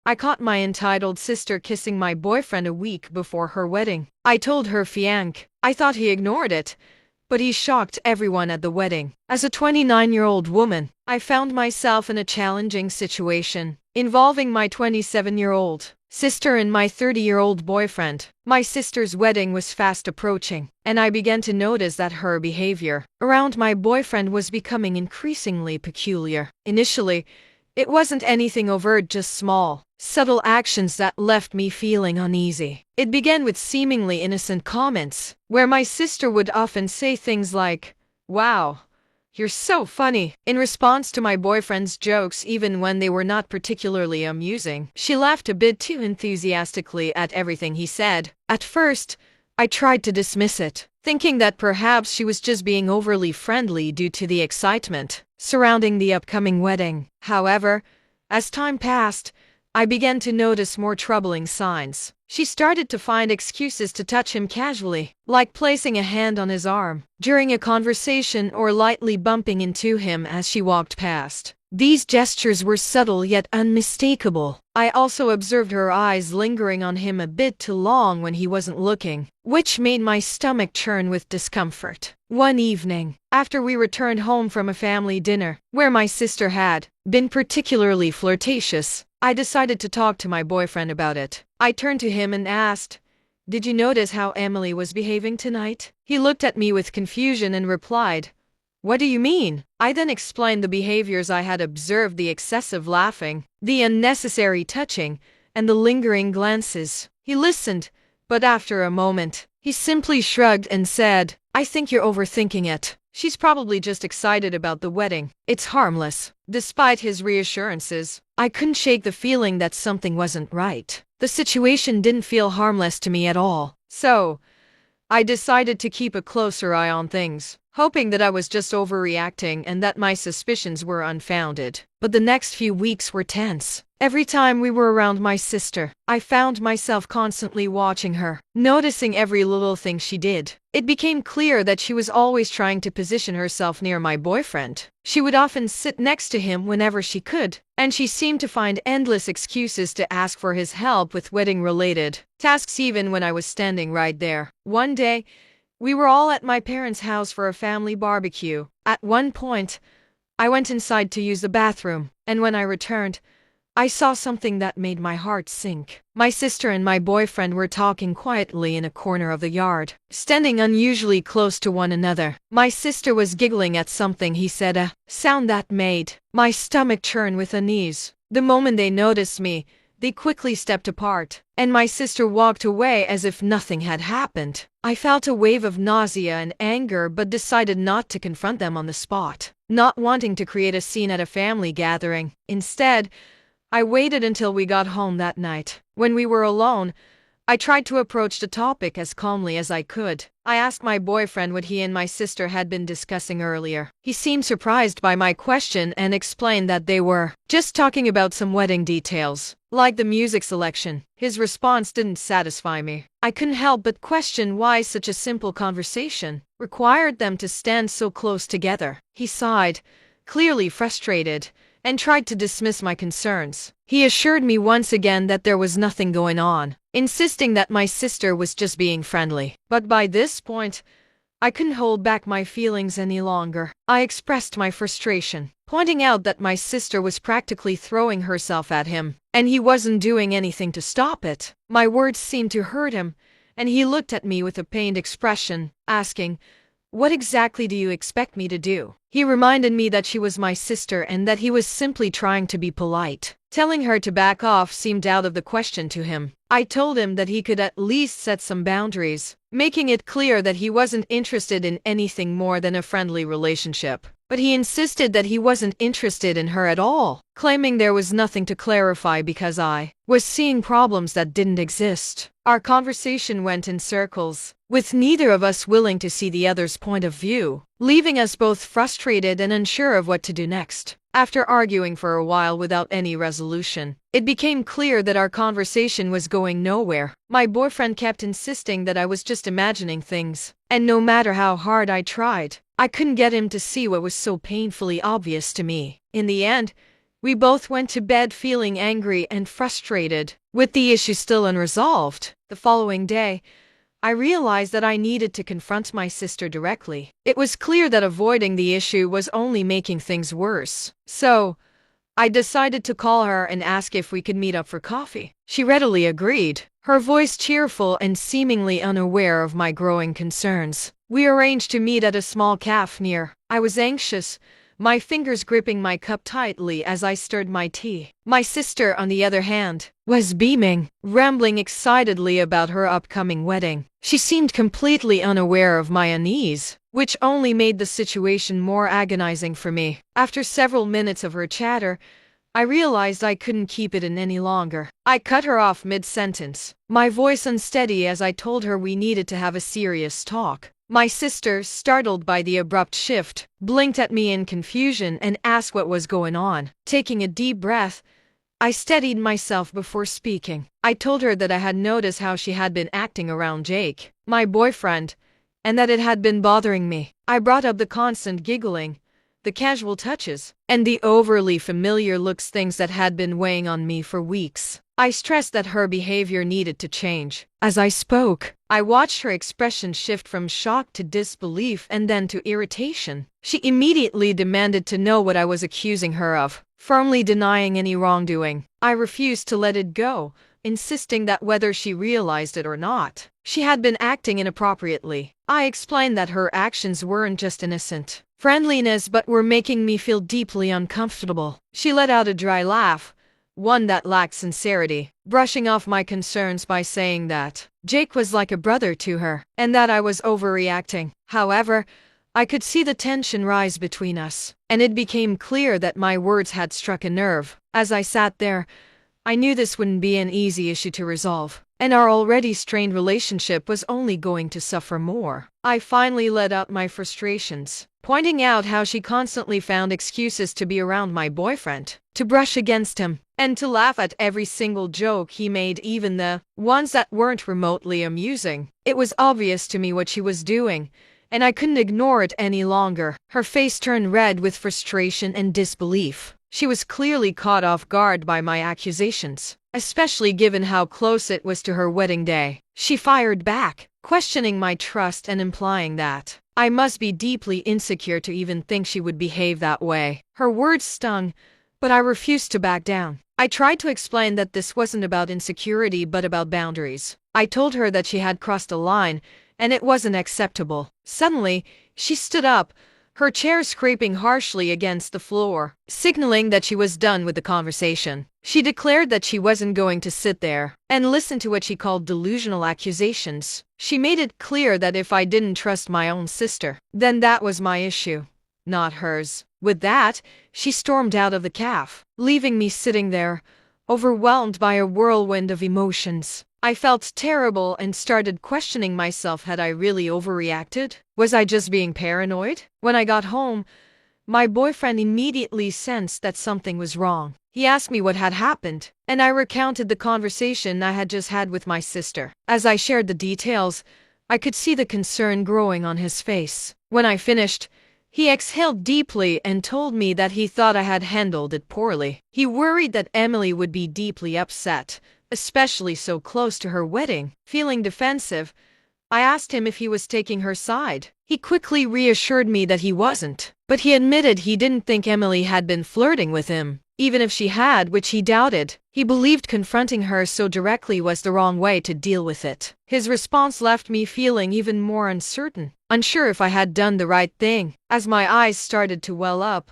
I caught my entitled sister kissing my boyfriend a week before her wedding. I told her fiancé. I thought he ignored it, but he shocked everyone at the wedding. As a 29-year-old woman, I found myself in a challenging situation involving my 27-year-old sister and my 30-year-old boyfriend. My sister's wedding was fast approaching, and I began to notice that her behavior around my boyfriend was becoming increasingly peculiar. Initially, it wasn't anything overt, just small, subtle actions that left me feeling uneasy. It began with seemingly innocent comments, where my sister would often say things like, "Wow, you're so funny," in response to my boyfriend's jokes even when they were not particularly amusing. She laughed a bit too enthusiastically at everything he said. At first, I tried to dismiss it, thinking that perhaps she was just being overly friendly due to the excitement surrounding the upcoming wedding. However, as time passed, I began to notice more troubling signs. She started to find excuses to touch him casually, like placing a hand on his arm during a conversation or lightly bumping into him as she walked past. These gestures were subtle yet unmistakable. I also observed her eyes lingering on him a bit too long when he wasn't looking, which made my stomach churn with discomfort. One evening, after we returned home from a family dinner, where my sister had been particularly flirtatious, I decided to talk to my boyfriend about it. I turned to him and asked, "Did you notice how Emily was behaving tonight?" He looked at me with confusion and replied, "What do you mean?" I then explained the behaviors I had observed: the excessive laughing, the unnecessary touching, and the lingering glances. He listened, but after a moment, he simply shrugged and said, "I think you're overthinking it. She's probably just excited about the wedding. It's harmless." Despite his reassurances, I couldn't shake the feeling that something wasn't right. The situation didn't feel harmless to me at all. So, I decided to keep a closer eye on things, hoping that I was just overreacting and that my suspicions were unfounded. But the next few weeks were tense. Every time we were around my sister, I found myself constantly watching her, noticing every little thing she did. It became clear that she was always trying to position herself near my boyfriend. She would often sit next to him whenever she could, and she seemed to find endless excuses to ask for his help with wedding-related tasks even when I was standing right there. One day, we were all at my parents' house for a family barbecue. At one point, I went inside to use the bathroom, and when I returned, I saw something that made my heart sink. My sister and my boyfriend were talking quietly in a corner of the yard, standing unusually close to one another. My sister was giggling at something he said, a sound that made my stomach churn with unease. The moment they noticed me, they quickly stepped apart, and my sister walked away as if nothing had happened. I felt a wave of nausea and anger but decided not to confront them on the spot, not wanting to create a scene at a family gathering. Instead, I waited until we got home that night. When we were alone, I tried to approach the topic as calmly as I could. I asked my boyfriend what he and my sister had been discussing earlier. He seemed surprised by my question and explained that they were just talking about some wedding details, like the music selection. His response didn't satisfy me. I couldn't help but question why such a simple conversation required them to stand so close together. He sighed, clearly frustrated, and tried to dismiss my concerns. He assured me once again that there was nothing going on, insisting that my sister was just being friendly. But by this point, I couldn't hold back my feelings any longer. I expressed my frustration, pointing out that my sister was practically throwing herself at him, and he wasn't doing anything to stop it. My words seemed to hurt him, and he looked at me with a pained expression, asking, "What exactly do you expect me to do?" He reminded me that she was my sister and that he was simply trying to be polite. Telling her to back off seemed out of the question to him. I told him that he could at least set some boundaries, making it clear that he wasn't interested in anything more than a friendly relationship. But he insisted that he wasn't interested in her at all, claiming there was nothing to clarify because I was seeing problems that didn't exist. Our conversation went in circles, with neither of us willing to see the other's point of view, leaving us both frustrated and unsure of what to do next. After arguing for a while without any resolution, it became clear that our conversation was going nowhere. My boyfriend kept insisting that I was just imagining things, and no matter how hard I tried, I couldn't get him to see what was so painfully obvious to me. In the end, We both went to bed feeling angry and frustrated, with the issue still unresolved. The following day, I realized that I needed to confront my sister directly. It was clear that avoiding the issue was only making things worse. So, I decided to call her and ask if we could meet up for coffee. She readily agreed, her voice cheerful and seemingly unaware of my growing concerns. We arranged to meet at a small cafe near. I was anxious, my fingers gripping my cup tightly as I stirred my tea. My sister, on the other hand, was beaming, rambling excitedly about her upcoming wedding. She seemed completely unaware of my unease, which only made the situation more agonizing for me. After several minutes of her chatter, I realized I couldn't keep it in any longer. I cut her off mid-sentence, my voice unsteady as I told her we needed to have a serious talk. My sister, startled by the abrupt shift, blinked at me in confusion and asked what was going on. Taking a deep breath, I steadied myself before speaking. I told her that I had noticed how she had been acting around Jake, my boyfriend, and that it had been bothering me. I brought up the constant giggling, the casual touches, and the overly familiar looks, things that had been weighing on me for weeks. I stressed that her behavior needed to change. As I spoke, I watched her expression shift from shock to disbelief and then to irritation. She immediately demanded to know what I was accusing her of, firmly denying any wrongdoing. I refused to let it go, insisting that whether she realized it or not, she had been acting inappropriately. I explained that her actions weren't just innocent friendliness but were making me feel deeply uncomfortable. She let out a dry laugh, one that lacked sincerity, brushing off my concerns by saying that Jake was like a brother to her, and that I was overreacting. However, I could see the tension rise between us, and it became clear that my words had struck a nerve. As I sat there, I knew this wouldn't be an easy issue to resolve, and our already strained relationship was only going to suffer more. I finally let out my frustrations, pointing out how she constantly found excuses to be around my boyfriend, to brush against him, and to laugh at every single joke he made, even the ones that weren't remotely amusing. It was obvious to me what she was doing, and I couldn't ignore it any longer. Her face turned red with frustration and disbelief. She was clearly caught off guard by my accusations, especially given how close it was to her wedding day. She fired back, questioning my trust and implying that I must be deeply insecure to even think she would behave that way. Her words stung, but I refused to back down. I tried to explain that this wasn't about insecurity but about boundaries. I told her that she had crossed a line, and it wasn't acceptable. Suddenly, she stood up, her chair scraping harshly against the floor, signaling that she was done with the conversation. She declared that she wasn't going to sit there and listen to what she called delusional accusations. She made it clear that if I didn't trust my own sister, then that was my issue, not hers. With that, she stormed out of the cafe, leaving me sitting there, overwhelmed by a whirlwind of emotions. I felt terrible and started questioning myself. Had I really overreacted? Was I just being paranoid? When I got home, my boyfriend immediately sensed that something was wrong. He asked me what had happened, and I recounted the conversation I had just had with my sister. As I shared the details, I could see the concern growing on his face. When I finished, he exhaled deeply and told me that he thought I had handled it poorly. He worried that Emily would be deeply upset, especially so close to her wedding. Feeling defensive, I asked him if he was taking her side. He quickly reassured me that he wasn't, but he admitted he didn't think Emily had been flirting with him. Even if she had, which he doubted, he believed confronting her so directly was the wrong way to deal with it. His response left me feeling even more uncertain, unsure if I had done the right thing. As my eyes started to well up,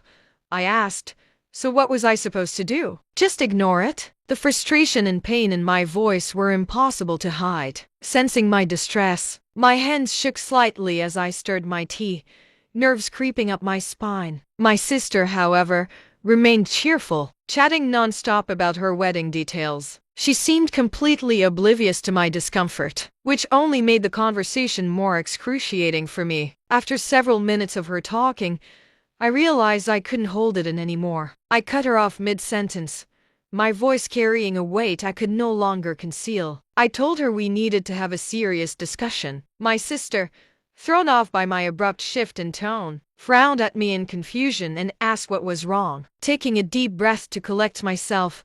I asked, "So what was I supposed to do? Just ignore it?" The frustration and pain in my voice were impossible to hide. Sensing my distress, my hands shook slightly as I stirred my tea, nerves creeping up my spine. My sister, however, remained cheerful, chatting nonstop about her wedding details. She seemed completely oblivious to my discomfort, which only made the conversation more excruciating for me. After several minutes of her talking, I realized I couldn't hold it in anymore. I cut her off mid-sentence, my voice carrying a weight I could no longer conceal. I told her we needed to have a serious discussion. My sister, thrown off by my abrupt shift in tone, frowned at me in confusion and asked what was wrong. Taking a deep breath to collect myself,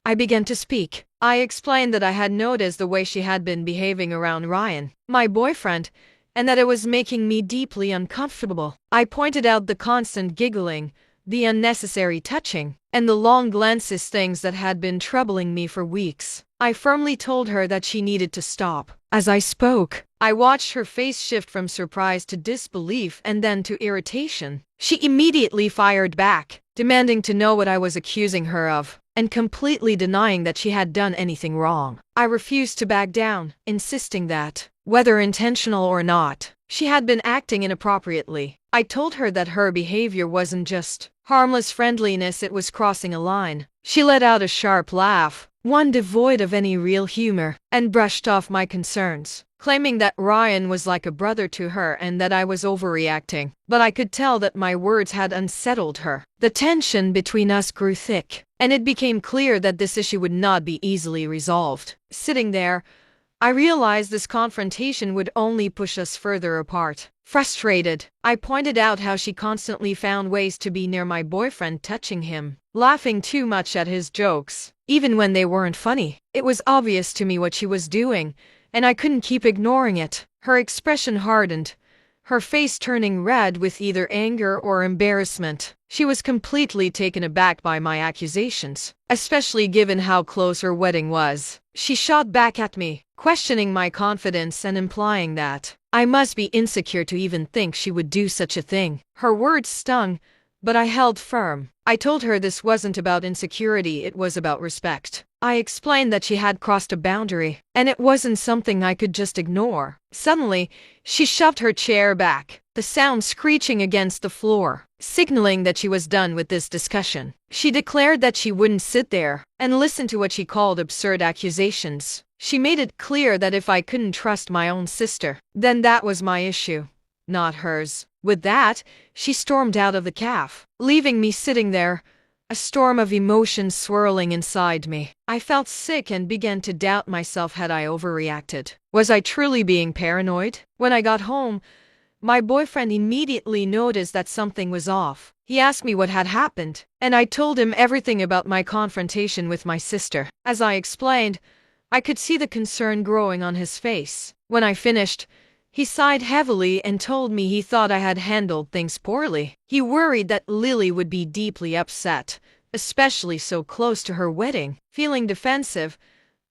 I began to speak. I explained that I had noticed the way she had been behaving around Ryan, my boyfriend, and that it was making me deeply uncomfortable. I pointed out the constant giggling, the unnecessary touching, and the long glances, things that had been troubling me for weeks. I firmly told her that she needed to stop. As I spoke, I watched her face shift from surprise to disbelief and then to irritation. She immediately fired back, demanding to know what I was accusing her of, and completely denying that she had done anything wrong. I refused to back down, insisting that, whether intentional or not, she had been acting inappropriately. I told her that her behavior wasn't just harmless friendliness, it was crossing a line. She let out a sharp laugh, one devoid of any real humor, and brushed off my concerns, claiming that Ryan was like a brother to her and that I was overreacting. But I could tell that my words had unsettled her. The tension between us grew thick, and it became clear that this issue would not be easily resolved. Sitting there, I realized this confrontation would only push us further apart. Frustrated, I pointed out how she constantly found ways to be near my boyfriend, touching him, laughing too much at his jokes, even when they weren't funny. It was obvious to me what she was doing, and I couldn't keep ignoring it. Her expression hardened, her face turning red with either anger or embarrassment. She was completely taken aback by my accusations, especially given how close her wedding was. She shot back at me, questioning my confidence and implying that I must be insecure to even think she would do such a thing. Her words stung, but I held firm. I told her this wasn't about insecurity, it was about respect. I explained that she had crossed a boundary, and it wasn't something I could just ignore. Suddenly, she shoved her chair back, the sound screeching against the floor, signaling that she was done with this discussion. She declared that she wouldn't sit there and listen to what she called absurd accusations. She made it clear that if I couldn't trust my own sister, then that was my issue, not hers. With that, she stormed out of the cafe, leaving me sitting there, a storm of emotions swirling inside me. I felt sick and began to doubt myself. Had I overreacted? Was I truly being paranoid? When I got home, my boyfriend immediately noticed that something was off. He asked me what had happened, and I told him everything about my confrontation with my sister. As I explained, I could see the concern growing on his face. When I finished, he sighed heavily and told me he thought I had handled things poorly. He worried that Lily would be deeply upset, especially so close to her wedding. Feeling defensive,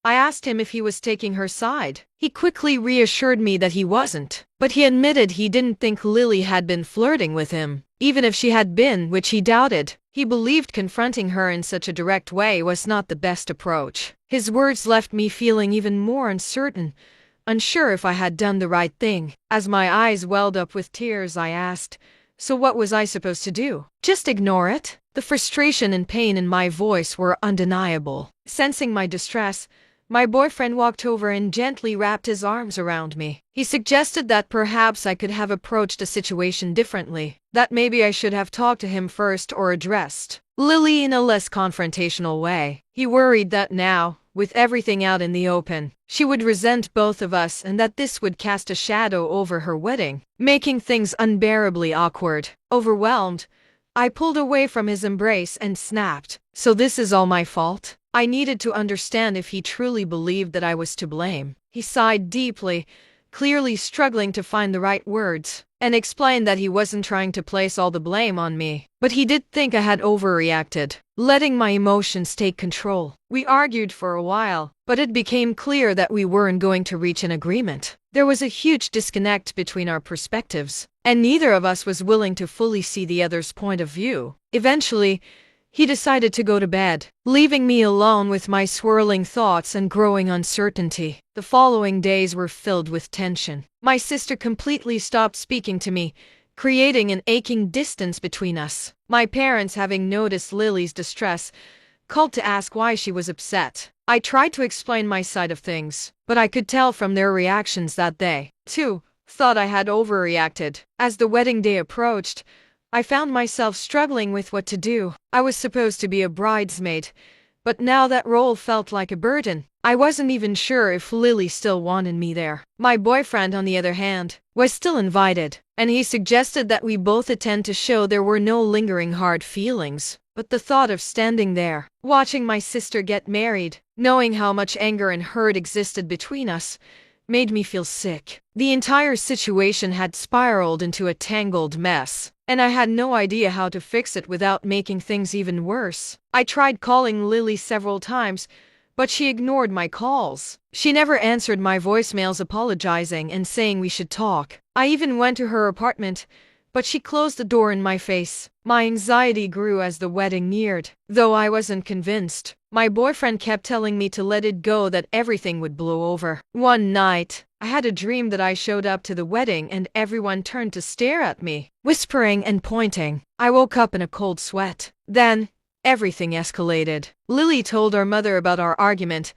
I asked him if he was taking her side. He quickly reassured me that he wasn't, but he admitted he didn't think Lily had been flirting with him, even if she had been, which he doubted. He believed confronting her in such a direct way was not the best approach. His words left me feeling even more uncertain, unsure if I had done the right thing. As my eyes welled up with tears, I asked, so what was I supposed to do? Just ignore it? The frustration and pain in my voice were undeniable. Sensing my distress, my boyfriend walked over and gently wrapped his arms around me. He suggested that perhaps I could have approached the situation differently, that maybe I should have talked to him first or addressed Lily in a less confrontational way. He worried that now, with everything out in the open, she would resent both of us and that this would cast a shadow over her wedding, making things unbearably awkward. Overwhelmed, I pulled away from his embrace and snapped, "So this is all my fault?" I needed to understand if he truly believed that I was to blame. He sighed deeply, clearly struggling to find the right words, and explained that he wasn't trying to place all the blame on me, but he did think I had overreacted, letting my emotions take control. We argued for a while, but it became clear that we weren't going to reach an agreement. There was a huge disconnect between our perspectives, and neither of us was willing to fully see the other's point of view. Eventually, he decided to go to bed, leaving me alone with my swirling thoughts and growing uncertainty. The following days were filled with tension. My sister completely stopped speaking to me, creating an aching distance between us. My parents, having noticed Lily's distress, called to ask why she was upset. I tried to explain my side of things, but I could tell from their reactions that they, too, thought I had overreacted. As the wedding day approached, I found myself struggling with what to do. I was supposed to be a bridesmaid, But now that role felt like a burden. I wasn't even sure if Lily still wanted me there. My boyfriend, on the other hand, was still invited, and he suggested that we both attend to show there were no lingering hard feelings. But the thought of standing there, watching my sister get married, knowing how much anger and hurt existed between us, made me feel sick. The entire situation had spiraled into a tangled mess, and I had no idea how to fix it without making things even worse. I tried calling Lily several times, but she ignored my calls. She never answered my voicemails apologizing and saying we should talk. I even went to her apartment, but she closed the door in my face. My anxiety grew as the wedding neared. Though I wasn't convinced, my boyfriend kept telling me to let it go, that everything would blow over. One night, I had a dream that I showed up to the wedding and everyone turned to stare at me, whispering and pointing. I woke up in a cold sweat. Then, everything escalated. Lily told our mother about our argument,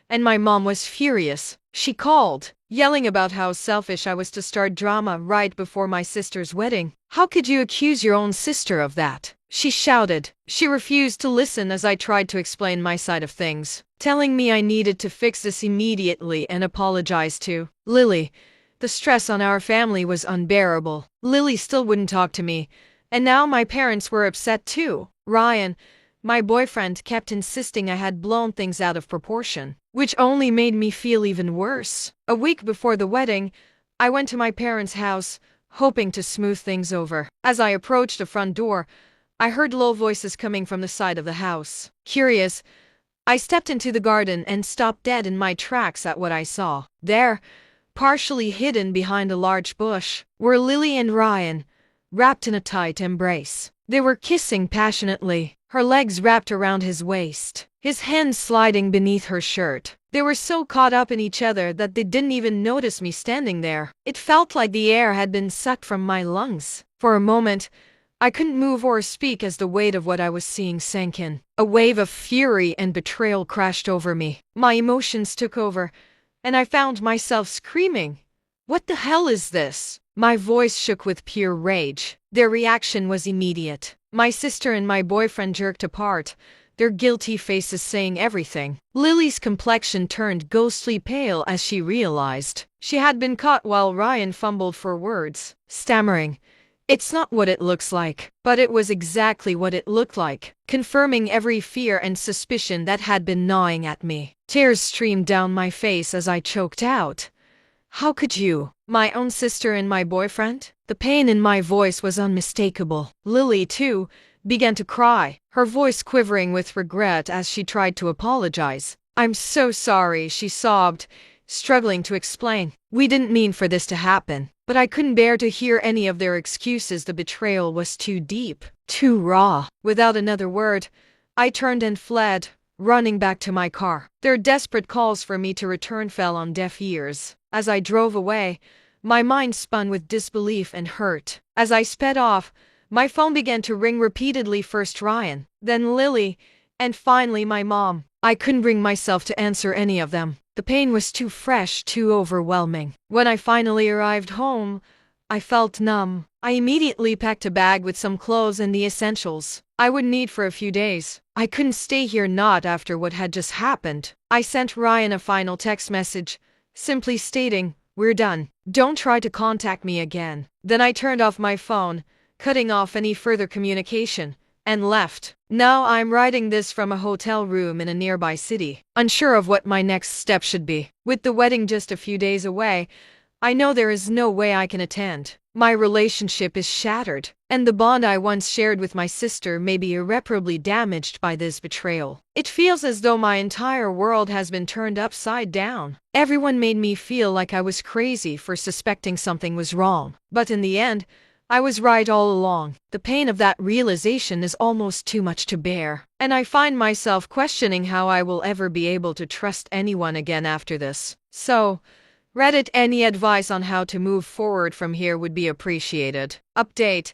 and my mom was furious. She called, yelling about how selfish I was to start drama right before my sister's wedding. "How could you accuse your own sister of that?" she shouted. She refused to listen as I tried to explain my side of things, telling me I needed to fix this immediately and apologize to Lily. The stress on our family was unbearable. Lily still wouldn't talk to me, and now my parents were upset too. Ryan, my boyfriend, kept insisting I had blown things out of proportion, which only made me feel even worse. A week before the wedding, I went to my parents' house, hoping to smooth things over. As I approached the front door, I heard low voices coming from the side of the house. Curious, I stepped into the garden and stopped dead in my tracks at what I saw. There, partially hidden behind a large bush, were Lily and Ryan, wrapped in a tight embrace. They were kissing passionately, her legs wrapped around his waist, his hands sliding beneath her shirt. They were so caught up in each other that they didn't even notice me standing there. It felt like the air had been sucked from my lungs. For a moment, I couldn't move or speak as the weight of what I was seeing sank in. A wave of fury and betrayal crashed over me. My emotions took over, and I found myself screaming, "What the hell is this?" My voice shook with pure rage. Their reaction was immediate. My sister and my boyfriend jerked apart, their guilty faces saying everything. Lily's complexion turned ghostly pale as she realized she had been caught, while Ryan fumbled for words, stammering, "It's not what it looks like." But it was exactly what it looked like, confirming every fear and suspicion that had been gnawing at me. Tears streamed down my face as I choked out, "How could you? My own sister and my boyfriend?" The pain in my voice was unmistakable. Lily, too, began to cry, her voice quivering with regret as she tried to apologize. "I'm so sorry," she sobbed, struggling to explain. "We didn't mean for this to happen." But I couldn't bear to hear any of their excuses. The betrayal was too deep, too raw. Without another word, I turned and fled, running back to my car. Their desperate calls for me to return fell on deaf ears. As I drove away, my mind spun with disbelief and hurt. As I sped off, my phone began to ring repeatedly, first Ryan, then Lily, and finally my mom. I couldn't bring myself to answer any of them. The pain was too fresh, too overwhelming. When I finally arrived home, I felt numb. I immediately packed a bag with some clothes and the essentials I would need for a few days. I couldn't stay here, not after what had just happened. I sent Ryan a final text message, simply stating, "We're done. Don't try to contact me again." Then I turned off my phone, cutting off any further communication, and left. Now I'm writing this from a hotel room in a nearby city, unsure of what my next step should be. With the wedding just a few days away, I know there is no way I can attend. My relationship is shattered, and the bond I once shared with my sister may be irreparably damaged by this betrayal. It feels as though my entire world has been turned upside down. Everyone made me feel like I was crazy for suspecting something was wrong. But in the end, I was right all along. The pain of that realization is almost too much to bear, and I find myself questioning how I will ever be able to trust anyone again after this. So, Reddit, any advice on how to move forward from here would be appreciated. Update: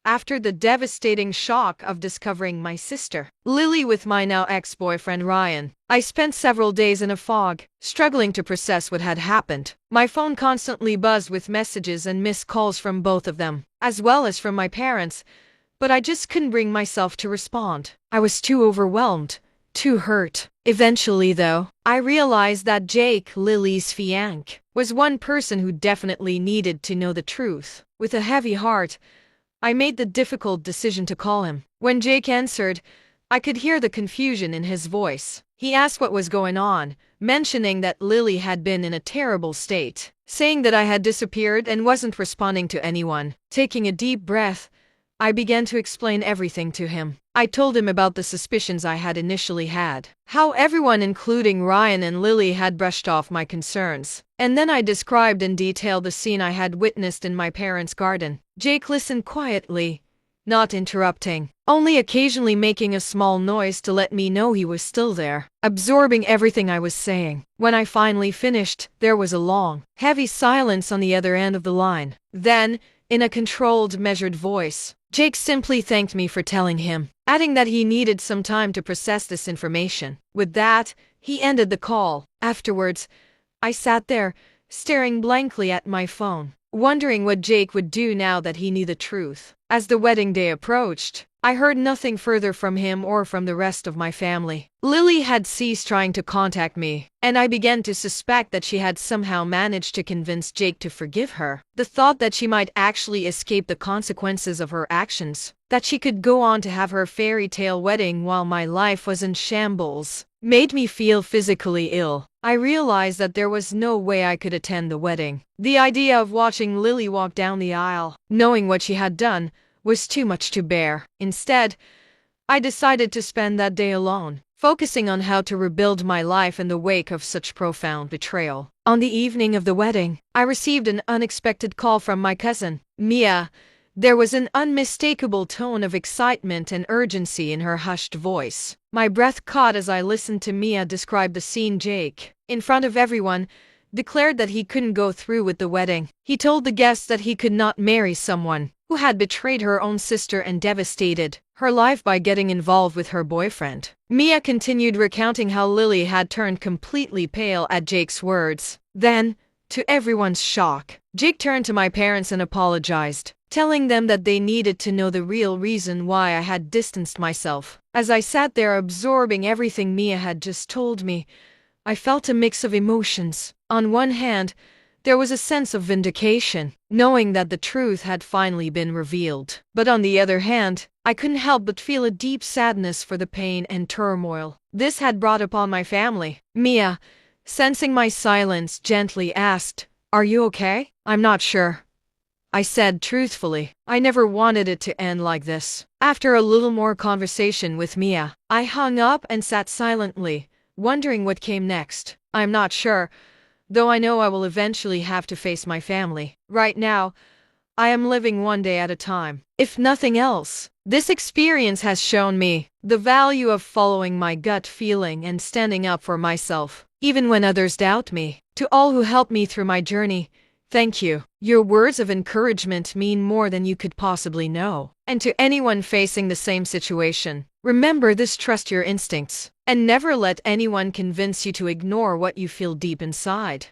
after the devastating shock of discovering my sister, Lily, with my now ex-boyfriend Ryan, I spent several days in a fog, struggling to process what had happened. My phone constantly buzzed with messages and missed calls from both of them, as well as from my parents, but I just couldn't bring myself to respond. I was too overwhelmed, too hurt. Eventually, though, I realized that Jake, Lily's fiancé, was one person who definitely needed to know the truth. With a heavy heart, I made the difficult decision to call him. When Jake answered, I could hear the confusion in his voice. He asked what was going on, mentioning that Lily had been in a terrible state, saying that I had disappeared and wasn't responding to anyone. Taking a deep breath, I began to explain everything to him. I told him about the suspicions I had initially had, how everyone including Ryan and Lily had brushed off my concerns, and then I described in detail the scene I had witnessed in my parents' garden. Jake listened quietly, not interrupting, only occasionally making a small noise to let me know he was still there, absorbing everything I was saying. When I finally finished, there was a long, heavy silence on the other end of the line. Then, in a controlled, measured voice, Jake simply thanked me for telling him, adding that he needed some time to process this information. With that, he ended the call. Afterwards, I sat there, staring blankly at my phone, wondering what Jake would do now that he knew the truth. As the wedding day approached, I heard nothing further from him or from the rest of my family. Lily had ceased trying to contact me, and I began to suspect that she had somehow managed to convince Jake to forgive her. The thought that she might actually escape the consequences of her actions, that she could go on to have her fairy tale wedding while my life was in shambles, made me feel physically ill. I realized that there was no way I could attend the wedding. The idea of watching Lily walk down the aisle, knowing what she had done, was too much to bear. Instead, I decided to spend that day alone, focusing on how to rebuild my life in the wake of such profound betrayal. On the evening of the wedding, I received an unexpected call from my cousin, Mia. There was an unmistakable tone of excitement and urgency in her hushed voice. My breath caught as I listened to Mia describe the scene. Jake, in front of everyone, declared that he couldn't go through with the wedding. He told the guests that he could not marry someone who had betrayed her own sister and devastated her life by getting involved with her boyfriend. Mia continued recounting how Lily had turned completely pale at Jake's words. Then, to everyone's shock, Jake turned to my parents and apologized, telling them that they needed to know the real reason why I had distanced myself. As I sat there absorbing everything Mia had just told me, I felt a mix of emotions. On one hand, there was a sense of vindication, knowing that the truth had finally been revealed. But on the other hand, I couldn't help but feel a deep sadness for the pain and turmoil this had brought upon my family. Mia, sensing my silence, gently asked, "Are you okay?" "I'm not sure," I said truthfully. I never wanted it to end like this. After a little more conversation with Mia, I hung up and sat silently, wondering what came next. I'm not sure, though I know I will eventually have to face my family. Right now, I am living one day at a time. If nothing else, this experience has shown me the value of following my gut feeling and standing up for myself, even when others doubt me. To all who helped me through my journey, thank you. Your words of encouragement mean more than you could possibly know. And to anyone facing the same situation, remember this: trust your instincts, and never let anyone convince you to ignore what you feel deep inside.